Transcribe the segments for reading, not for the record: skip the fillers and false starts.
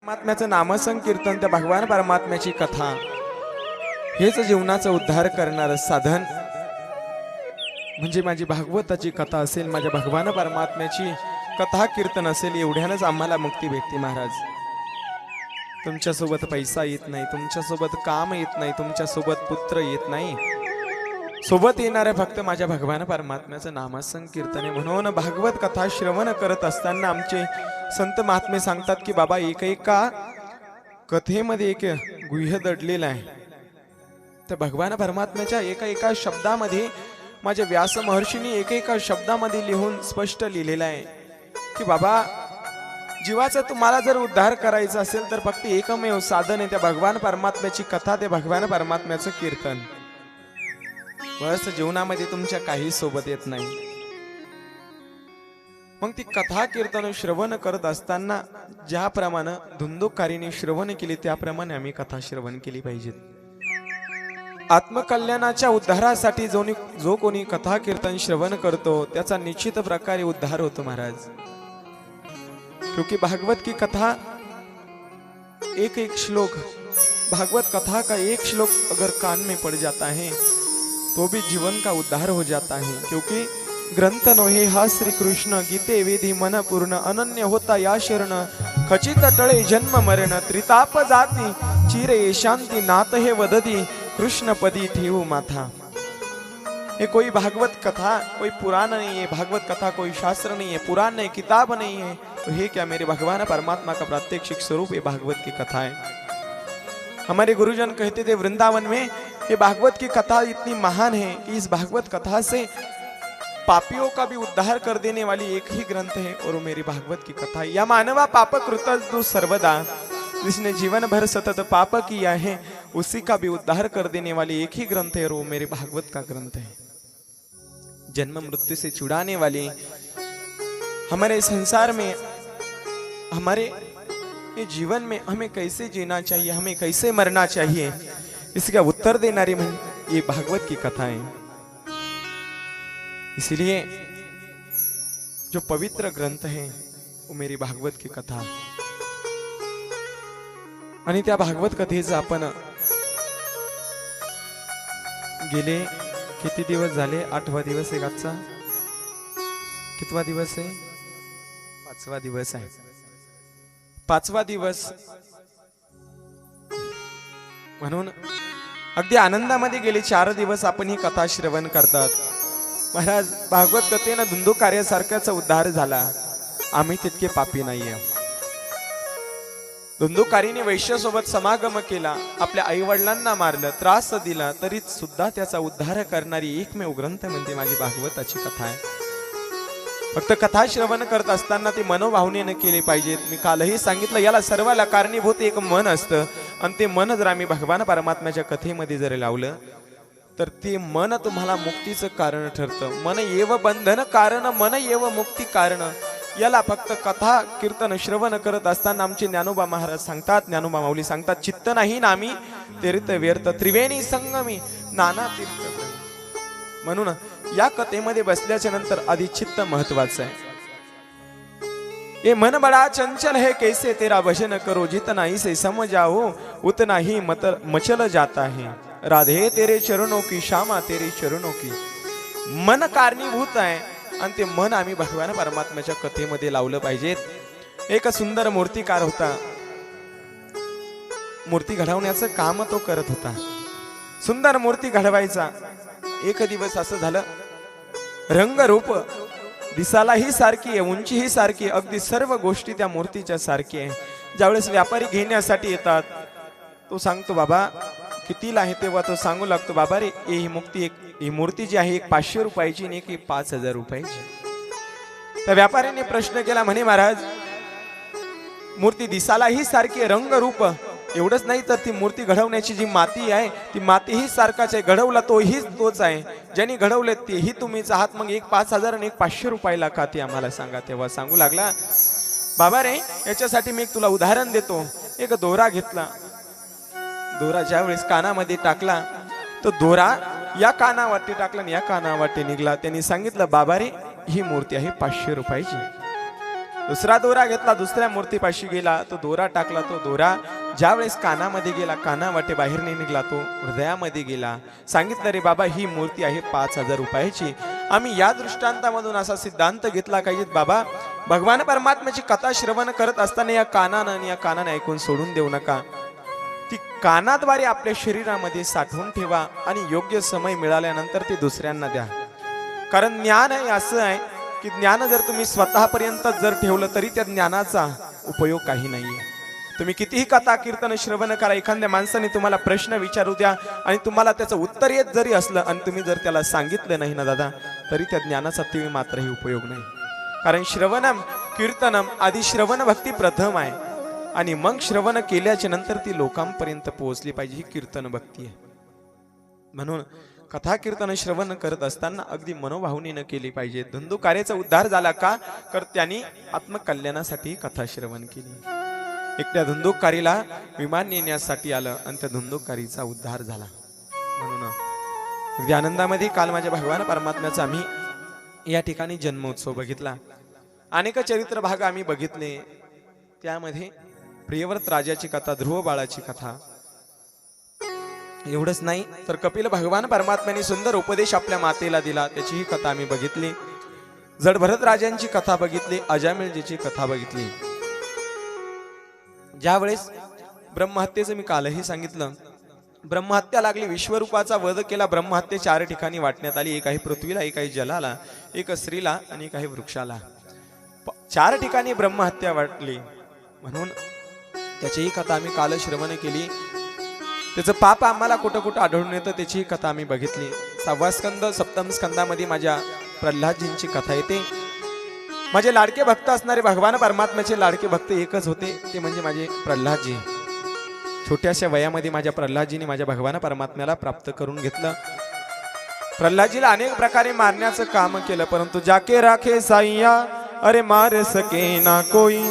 परमात्म्याचं नामसंकीर्तन, त्या भगवान परमात्म्याची कथा हेच जीवनाचा उद्धार करणारं साधन म्हणजे माझी भागवताची कथा असेल, माझ्या भगवान परमात्म्याची कथा कीर्तन असेल. एवढ्यानंच आम्हाला मुक्ती भेटते महाराज. तुमच्यासोबत पैसा येत नाही, तुमच्यासोबत काम येत नाही, तुमच्यासोबत पुत्र येत नाही. सोबत येणारे फक्त माझ्या भगवान परमात्म्याचं नामसंकीर्तन आहे. म्हणून भागवत कथा श्रवण करत असताना आमचे संत महात्मे सांगतात की बाबा एका कथेमध्ये एक गुह्य दडलेलं आहे. तर भगवान परमात्म्याच्या एका शब्दामध्ये माझ्या व्यास महर्षींनी एका शब्दामध्ये लिहून स्पष्ट लिहिलेलं आहे की बाबा जीवाचा तुम्हाला जर उद्धार करायचा असेल तर फक्त एकमेव साधन आहे, त्या भगवान परमात्म्याची कथा, ते भगवान परमात्म्याचं कीर्तन. बस जीवनामध्ये तुमच्या काही सोबत येत नाही. मग ती कथा कीर्तन श्रवण करत असताना ज्याप्रमाणे धुंदुकारीने श्रवण केली त्याप्रमाणे आम्ही कथा श्रवण केली पाहिजेत. आत्मकल्याणाच्या उद्धारासाठी जो कोणी कथा कीर्तन श्रवण करतो त्याचा निश्चित प्रकारे उद्धार होतो महाराज. क्योंकि भागवत की कथा एक श्लोक, भागवत कथा का एक श्लोक अगर कान में पड़ जाता है तो भी जीवन का उद्धार हो जाता है. क्योंकि ग्रंथ नोहे हा श्री कृष्ण, गीते वेदी मन पूर्ण, अनन्य होता या शरण, खचित टळे जन्म मरण, त्रिताप जाती चिरे शांती, नाथ हे वदती कृष्ण पदी ठेवू माथा. ये कोई भागवत कथा कोई पुराण नहीं है, भागवत कथा कोई शास्त्र नहीं है, पुराण नहीं, किताब नहीं है. तो ये क्या मेरे भगवान परमात्मा का प्रात्यक्षिक स्वरूप ये भागवत की कथा है. हमारे गुरुजन कहते थे वृंदावन में ये भागवत की कथा इतनी महान है कि इस भागवत कथा से पापियों का भी उद्धार कर देने वाली एक ही ग्रंथ है और वो मेरी भागवत की कथा है. या मानवा पाप कृत सर्वदा, जिसने जीवन भर सतत पाप किया है उसी का भी उद्धार कर देने वाली एक ही ग्रंथ है और वो मेरे भागवत का ग्रंथ है. जन्म मृत्यु से छुड़ाने वाली, हमारे संसार में, हमारे ये जीवन में हमें कैसे जीना चाहिए, हमें कैसे मरना चाहिए, इसका उत्तर देनारी ये भागवत की कथा है. इसलिए जो पवित्र ग्रंथ है वो मेरी भागवत की कथा. आणि त्या भागवत कथेचं आपण गेले किती दिवस झाले, 8वा दिवस आहे आजचा. कितवा दिवस आहे? 5वा दिवस आहे. 5वा दिवस म्हणून अगदी आनंदामध्ये गेले 4 दिवस आपण ही कथा श्रवण करतात. महाराज भागवत कथेनं धुंदुकार्यासारख्याचा उद्धार झाला. आम्ही तितके पापी नाहीये. धुंदुकारीने वैश्यासोबत समागम केला, आपल्या आई वडिलांना मारलं, त्रास दिला, तरी सुद्धा त्याचा उद्धार करणारी एकमेव ग्रंथ म्हणजे माझी भागवताची कथा आहे. फक्त कथा श्रवण करत असताना ती मनोभावनेने केली पाहिजेत. मी कालही सांगितलं याला सर्वाला कारणीभूत एक मन असतं आणि ते मन जर आम्ही भगवान परमात्म्याच्या कथेमध्ये जर लावलं तर ते मन तुम्हाला मुक्तीचं कारण ठरतं. मन येव बंधन कारण, मन येव मुक्ती कारण. याला फक्त कथा कीर्तन श्रवण करत असताना आमचे ज्ञानोबा महाराज सांगतात, ज्ञानोबा माऊली सांगतात, चित्त नाही नामी तीर्थ व्यर्थ, त्रिवेणी संगमी नाना तीर्थ. म्हणून या कथेमध्ये बसल्याच्या नंतर आधी चित्त महत्वाचं आहे. ये मन बड़ा चंचल है, कैसे तेरा भजन करो, जितना इसे समझाओ उतना ही मचल जाता है. राधे तेरे चरणों की, श्यामा तेरे चरणों की. मन कारणीभूत आहे आणि ते मन आम्ही भगवान परमात्म्याच्या कथेमध्ये लावलं पाहिजेत. एक सुंदर मूर्तिकार होता, मूर्ती घडवण्याचं काम तो करत होता. सुंदर मूर्ती घडवायचा. एक दिवस असं झालं, रंगरूप दिसालाही सारखी आहे, उंचीही सारखी आहे, अगदी सर्व गोष्टी त्या मूर्तीच्या सारखी आहे. ज्यावेळेस व्यापारी घेण्यासाठी येतात तो सांगतो बाबा कितीला आहे, तेव्हा तो सांगू लागतो बाबा रे ही मूर्ती जी आहे 500 रुपयाची आणि एक 5000 रुपयाची. त्या व्यापाऱ्याने प्रश्न केला, म्हणे महाराज मूर्ती दिसालाही सारखी आहे, रंगरूप एवढंच नाही तर ती मूर्ती घडवण्याची जी माती आहे ती मातीही सारखाच आहे, घडवला तोही तोच आहे, ज्यांनी घडवले तेही तुम्हीच आहात. मग एक 5000 आणि एक 500 रुपयाला का ती आम्हाला सांगा. तेव्हा सांगू लागला बाबा रे याच्यासाठी मी तुला उदाहरण देतो. एक दोरा घेतला, दोरा ज्यावेळेस कानामध्ये टाकला तो दोरा या कानावाटे टाकला आणि या कानावाटे निघाला. त्यांनी सांगितलं बाबा रे ही मूर्ती आहे 500 रुपयाची. दुसरा दोरा घेतला, दुसऱ्या मूर्तीपाशी गेला, तो दोरा टाकला. तो दोरा ज्या वेळेस कानामध्ये गेला, कानावाटे बाहेर नाही निघाला, तो हृदयामध्ये गेला. सांगितलं, रे बाबा, ही मूर्ती आहे 5,000 रुपयाची. आम्ही या दृष्टांतामधून असा सिद्धांत घेतला पाहिजे, बाबा, भगवान परमात्म्याची कथा श्रवण करत असताना या कानानं आणि या कानाने ऐकून सोडून देऊ नका. ती कानाद्वारे आपल्या शरीरामध्ये साठवून ठेवा आणि योग्य समय मिळाल्यानंतर ते दुसऱ्यांना द्या. कारण ज्ञान आहे असं आहे की ज्ञान जर तुम्ही स्वतःपर्यंत जर ठेवलं तरी त्या ज्ञानाचा उपयोग काही नाहीये. तुम्ही कितीही कथा कीर्तन श्रवण करा, एखाद्या माणसाने तुम्हाला प्रश्न विचारू द्या आणि तुम्हाला त्याचं उत्तर येत जरी असलं आणि तुम्ही जर त्याला सांगितलं नाही ना दादा, तरी त्या ज्ञानाचा तिळ मात्रही उपयोग नाही. कारण श्रवणम कीर्तनम आधी श्रवण भक्ती प्रथम आहे आणि मग श्रवण केल्याच्या नंतर ती लोकांपर्यंत पोहोचली पाहिजे, ही कीर्तन भक्ती आहे. म्हणून कथा कीर्तन श्रवण करत असताना अगदी मनोभावनीनं केली पाहिजे. धुंदुकारीचा उद्धार झाला का? तर त्यांनी आत्मकल्याणासाठी कथा श्रवण केली. एकट्या धुंदुकारीला विमान नेण्यासाठी आलं आणि त्या धुंदुकारीचा उद्धार झाला. म्हणून अगदी आनंदामध्ये काल माझ्या भगवान परमात्म्याचा आम्ही या ठिकाणी जन्मोत्सव बघितला. अनेक चरित्र भाग आम्ही बघितले. त्यामध्ये प्रियव्रत राजाची कथा, ध्रुव बाळाची कथा, एवढंच नाही तर कपिल भगवान परमात्म्याने सुंदर उपदेश आपल्या मातेला दिला, त्याचीही कथा आम्ही बघितली. जड भरत राजांची कथा बघितली, अजामिळजीची कथा बघितली. ज्यावेळेस ब्रह्महत्येचं मी कालही सांगितलं, ब्रह्महत्या लागली, विश्वरूपाचा वध केला. ब्रह्महत्या 4 ठिकाणी वाटण्यात आली. एक आहे पृथ्वीला, एक आहे जलाला, एक स्त्रीला आणि एक आहे वृक्षाला. 4 ठिकाणी ब्रह्महत्या वाटली. म्हणून त्याचीही कथा आम्ही काल श्रवण केली. त्याचं पाप आम्हाला कुठं कुठं आढळून येतं त्याची कथा आम्ही बघितली. 6वा स्कंद 7म स्कंदामध्ये माझ्या प्रल्हादजींची कथा येते. माझे लाडके भक्त असणारे भगवान परमात्म्याचे लाडके भक्त एकच होते, ते म्हणजे माझे प्रल्हादजी. छोट्याशा वयामध्ये माझ्या प्रल्हादजीने माझ्या भगवान परमात्म्याला प्राप्त करून घेतलं. प्रल्हादजीला अनेक प्रकारे मारण्याचं काम केलं, परंतु जाके राखे साईया अरे मार सके ना कोई,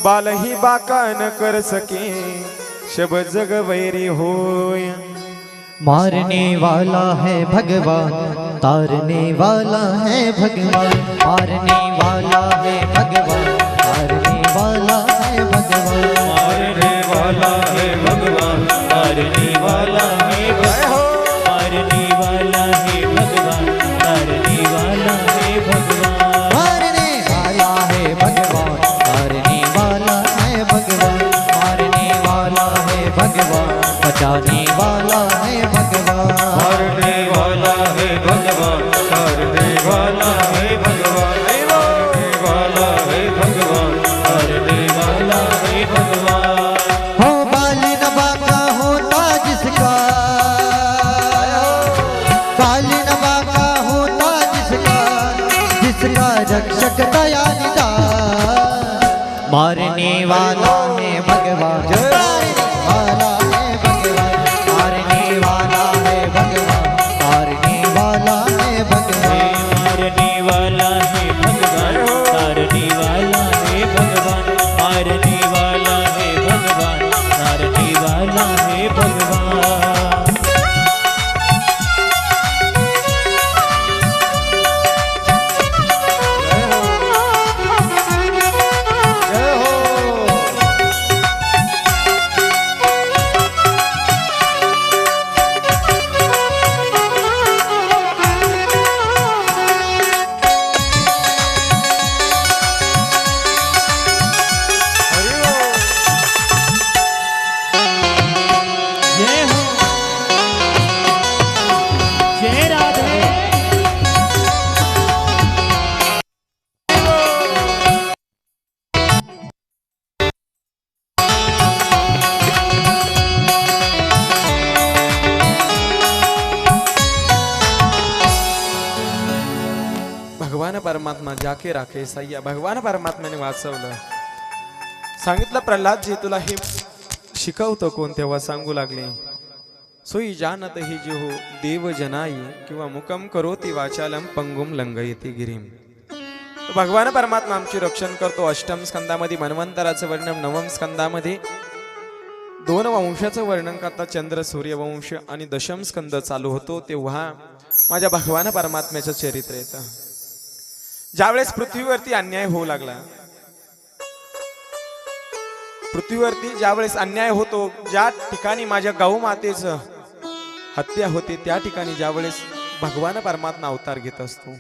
बाल ही बाका न कर सके, शब जग वैरी होय. मारने वाला है भगवान, तारने वाला है भगवान, मारने वाला है भगवान, तारने वाला है भगवान, मारने वाला है भगवान, तारने वाला है भगवान, मारने वाला है भगवान, तारने वाला है भगवान, मारने वाला है भगवान, तारने वाला है भगवान, मारने वाला है भगवान, बचाने वाला है भगवान, मारने वाला है भगवान, तारने वाला है भगवान, मारने वाला है भगवान, तारने वाला है भगवान. हो बाल नबा का होता जिसका, बाल नबा का होता जिसका, जिसका रक्षक दया निदान, मारने वाला है भगवान, मारने वाला है भगवान, मारने वाला है भगवान, मारने वाला है भगवान, तारने वाला है भगवान, तारने वाला है भगवान, तारने वाला है भगवान. भगवान परमात्मा जाके राखे सय्या. भगवान परमात्म्याने वाचवलं. सांगितलं, प्रल्हादजी तुला हे शिकवतो कोण? तेव्हा सांगू लागले, सोई जानत ही जी हो देव जनाई किंवा मुकम करोती वाचालम पंगुम लंगयती गिरीम. भगवान परमात्मा आमचे रक्षण करतो. 8म स्कंदामध्ये मन्वंतराचं वर्णन, 9म स्कंदामध्ये 2 वंशाचं वर्णन करता, चंद्र सूर्य वंश, आणि 10म स्कंद चालू होतो तेव्हा माझ्या भगवान परमात्म्याचं चरित्र येतं. ज्यावेळेस पृथ्वीवरती अन्याय होऊ लागला, पृथ्वीवरती ज्यावेळेस अन्याय होतो, ज्या ठिकाणी माझ्या गौ मातेचं हत्या होते, त्या ठिकाणी ज्यावेळेस भगवान परमात्मा अवतार घेत असतो.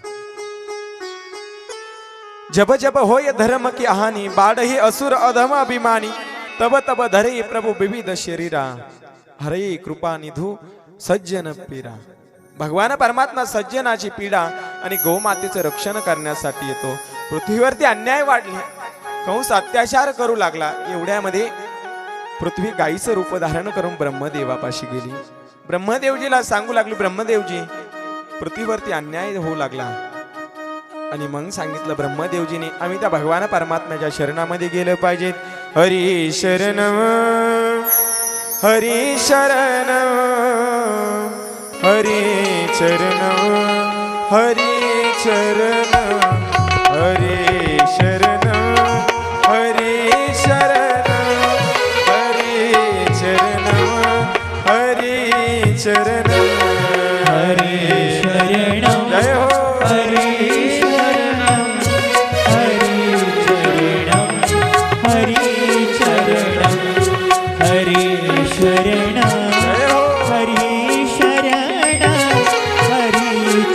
जब जब होय धर्म की हानी, बाड ही असुर अधम अभिमानी, तब तब धरे प्रभु विविध शरीरा, हरे कृपा निधू सज्जन पीरा. भगवान परमात्मा सज्जनाची पीडा आणि गोमातेचं रक्षण करण्यासाठी येतो. पृथ्वीवरती अन्याय वाढली, कंस अत्याचार करू लागला. एवढ्यामध्ये पृथ्वी गायीचं रूप धारण करून ब्रह्मदेवापाशी गेली. ब्रह्मदेवजीला सांगू लागली, ब्रह्मदेवजी पृथ्वीवरती अन्याय होऊ लागला. आणि मग सांगितलं ब्रह्मदेवजीने, आम्ही त्या भगवान परमात्म्याच्या शरणामध्ये गेलं पाहिजे. हरी शरण हरी शरण हरी चरण हरी चरण हरी शरण हरी शरण हरी चरण हरी चरण हरी शरणं जय हो. हरी शरणं हरी चरणं हरी चरणं हरी शरणं जय हो. हरी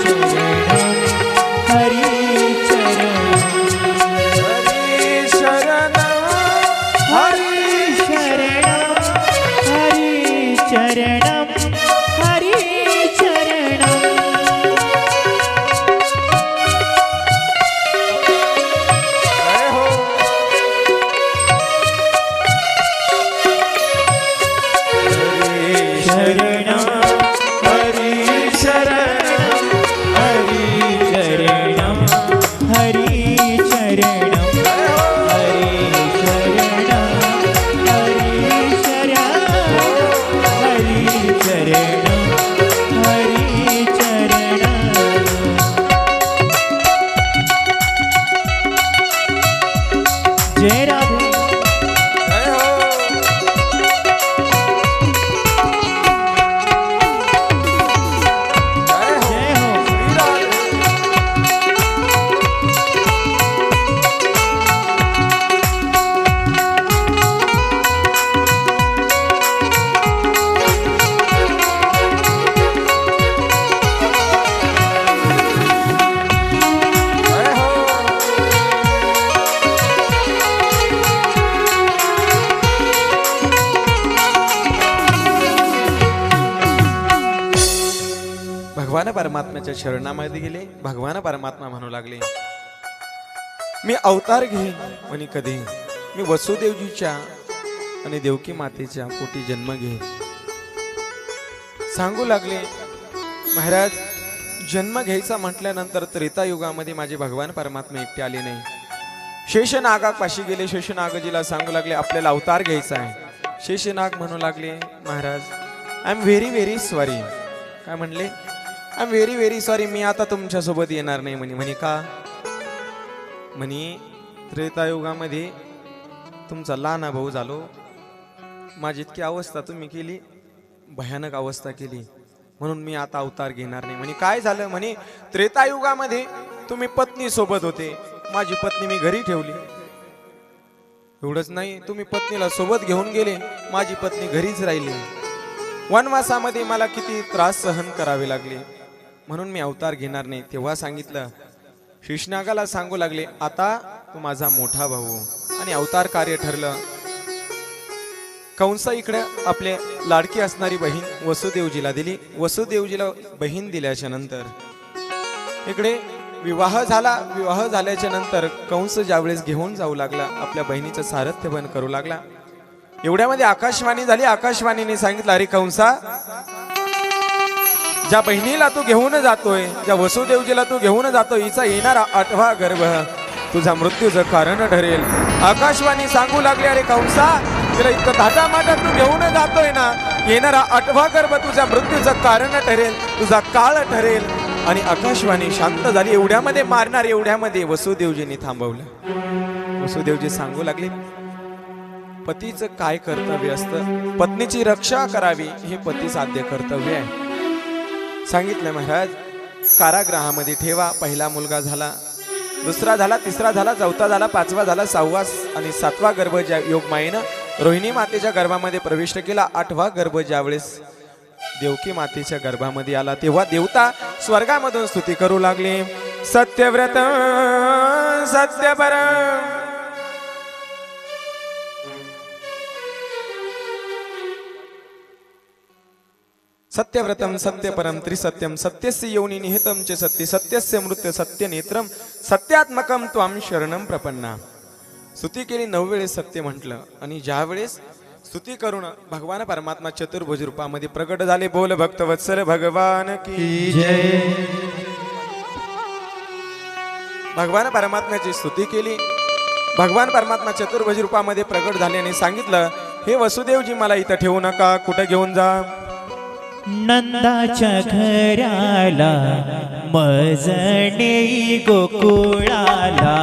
शरणं हरी चरणं हरी चरणं हरी शरण हरी शरणं हरी चरणं हरी चरणं जय हो. हरी शरणं हरी शरण हरी चरणं हरी चरणं हरी शरणं हरी शरणं हरी चरणं हरी चरणं जय राधे. जय हो. जय हो. जय हो. जय हो. भगवान परमात्म्याच्या शरणामध्ये गेले. भगवान परमात्मा म्हणू लागले, मी अवतार घेईन म्हणे कधी, मी वसुदेवजीच्या आणि देवकी मातेच्या पोटी जन्म घेईन. सांगू लागले महाराज, जन्म घ्यायचा म्हटल्यानंतर त्रेतायुगामध्ये माझे भगवान परमात्मा एकटे आले नाही. शेषनागापाशी गेले. शेषनागजीला सांगू लागले आपल्याला अवतार घ्यायचा आहे. शेषनाग म्हणू लागले महाराज, I am very very sorry. काय म्हणले? I am very very sorry, मी आता तुमच्या सोबत येणार नाही म्हणे. म्हणे का? म्हणे त्रेतायुगामध्ये तुमचा लहान भाऊ झालो, माझी इतकी अवस्था तुम्ही केली, भयानक अवस्था केली, म्हणून मी आता अवतार घेणार नाही. म्हणे काय झालं? म्हणे त्रेतायुगामध्ये तुम्ही पत्नी सोबत होते, माझी पत्नी मी घरी ठेवली. एवढंच नाही, तुम्ही पत्नीला सोबत घेऊन गेले, माझी पत्नी घरीच राहिली. वनवासामध्ये मला किती त्रास सहन करावे लागले, म्हणून मी अवतार घेणार नाही. तेव्हा सांगितलं, शेषनागाला सांगू लागले आता तू माझा मोठा भाऊ, आणि अवतार कार्य ठरलं. कंस इकडे आपले लाडकी असणारी बहीण वसुदेवजीला दिली. वसुदेवजीला बहीण दिल्याच्या नंतर इकडे विवाह झाला. विवाह झाल्याच्या नंतर कंस ज्यावेळेस घेऊन जाऊ लागला, आपल्या बहिणीचं सारथ्य पण करू लागला. एवढ्यामध्ये आकाशवाणी झाली. आकाशवाणीने सांगितलं, अरे कंसा, ज्या बहिणीला तू घेऊन जातोय, ज्या वसुदेवजीला तू घेऊन जातोय, हिचा येणारा 8वा गर्भ तुझा मृत्यूचं कारण ठरेल. आकाशवाणी सांगू लागले, अरे कंसा, तिला इतकं थाटामाटात तू घेऊन जातोय ना, येणारा 8वा गर्भ तुझ्या मृत्यूचं कारण ठरेल, तुझा काळ ठरेल. आणि आकाशवाणी शांत झाली. एवढ्यामध्ये मारणार, एवढ्यामध्ये वसुदेवजींनी थांबवलं. वसुदेवजी सांगू लागले, पतीचं काय कर्तव्य असतं? पत्नीची रक्षा करावी, हे पती साध्य कर्तव्य आहे. सांगितलं महाराज, कारागृहामध्ये ठेवा. पहिला मुलगा झाला, दुसरा झाला, तिसरा झाला, चौथा झाला, 5वा झाला, 6वा आणि 7वा गर्भ ज्या योगमायेनं रोहिणी मातेच्या गर्भामध्ये प्रविष्ट केला. 8वा गर्भ ज्यावेळेस देवकी मातेच्या गर्भामध्ये आला तेव्हा देवता स्वर्गामधून स्तुती करू लागले. सत्यव्रत सत्यपर सत्यव्रतम सत्यपरम त्रिसत्यम सत्यस्य योनी निहितम च सत्य सत्यस्य मृत्य सत्य नेत्रम सत्यात्मकम त्वाम शरणम प्रपन्ना. स्तुती केली 9 वेळेस सत्य म्हटलं आणि ज्या वेळेस स्तुती करून भगवान परमात्मा चतुर्भुज रूपामध्ये प्रगट झाले. बोल भक्तवत्सल भगवान की जय. भगवान परमात्म्याची स्तुती केली. भगवान परमात्मा चतुर्भुज रूपामध्ये प्रगट झाले आणि सांगितलं, हे वसुदेवजी मला इथं ठेवू नका, कुठे घेऊन जा. नंदाच्या घराला मजणे गोकुळाला